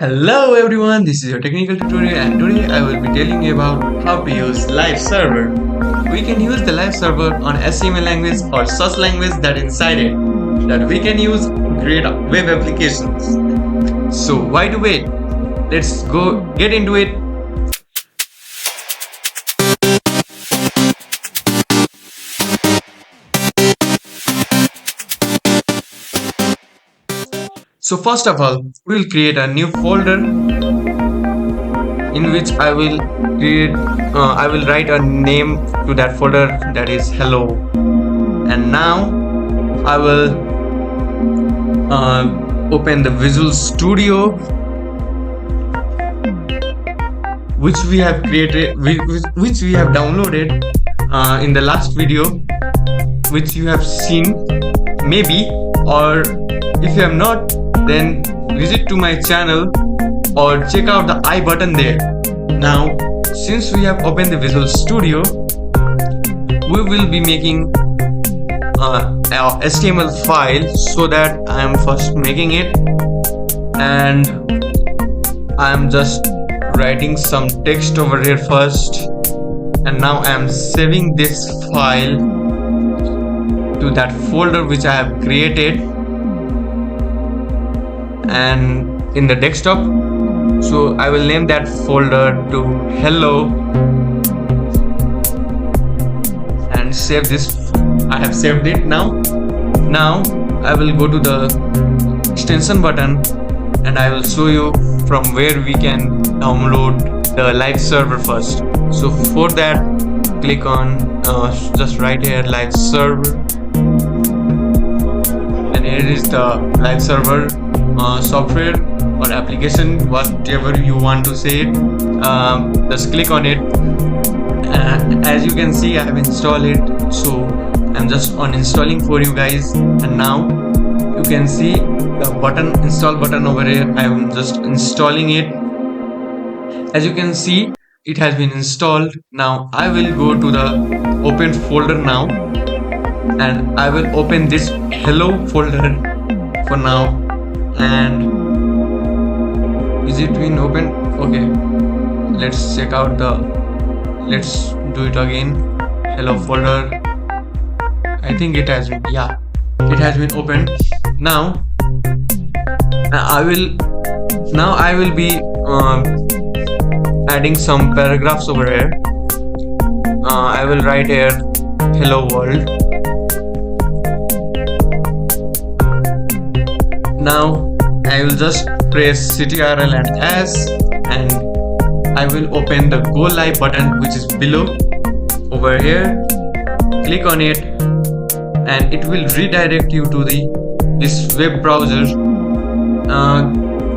Hello everyone, this is your technical tutorial and today I will be telling you about how to use live server. We can use the live server on HTML language or such language that inside it that we can use to create web applications. So why to wait? Let's go get into it. So first of all, we will create a new folder in which I will write a name to that folder, that is hello. And now I will open the Visual Studio, which we have created, which we have downloaded in the last video, which you have seen maybe, or if you have not, then visit to my channel or check out the I button there. Now, since we have opened the Visual Studio, we will be making a HTML file, so that I am first making it, and I am just writing some text over here first, and now I am saving this file to that folder which I have created and in the desktop. So I will name that folder to hello and save this. I have saved it. Now I will go to the extension button and I will show you from where we can download the live server first. So for that, click on just right here, live server, and here is the live server software or application, whatever you want to say it. Just click on it. As you can see, I have installed it, so I'm just uninstalling for you guys. And now you can see the button, install button over here. I am just installing it. As you can see, it has been installed. Now I will go to the open folder now, and I will open this hello folder for now. And is it been open? Okay, let's check out let's do it again. Hello folder, I think it has been, yeah, it has been opened. Now I will be adding some paragraphs over here. I will write here hello world. Now I will just press Ctrl and S, and I will open the go live button, which is below over here. Click on it and it will redirect you to this web browser,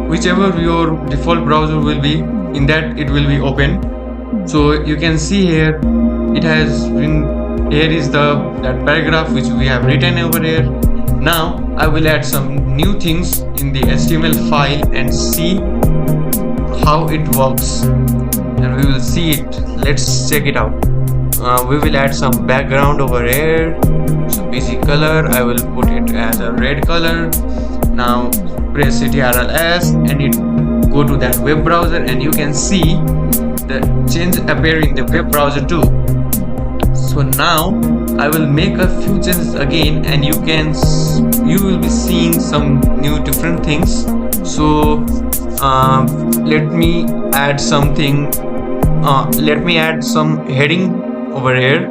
whichever your default browser will be, in that it will be open. So you can see here, it has been, here is that paragraph which we have written over here. Now I will add some new things in the HTML file and see how it works, and we will see it. Let's check it out. We will add some background over here. So busy color, I will put it as a red color. Now press Ctrl S and it go to that web browser, and you can see the change appear in the web browser too. So now I will make a few changes again, and you will be seeing some new different things. So let me add something. Let me add some heading over here.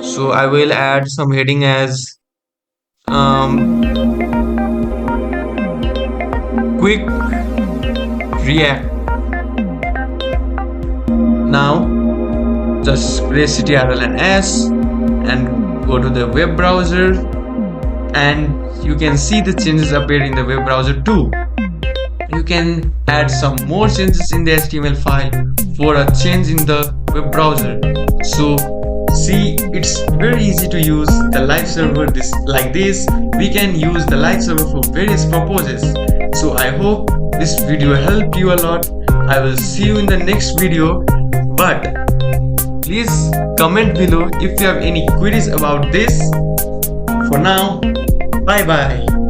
So I will add some heading as quick react. Now just press Ctrl and S and go to the web browser, and you can see the changes appear in the web browser too. You can add some more changes in the HTML file for a change in the web browser. So see, it's very easy to use the live server like this. We can use the live server for various purposes. So I hope this video helped you a lot. I will see you in the next video, but please comment below if you have any queries about this. For now, bye bye.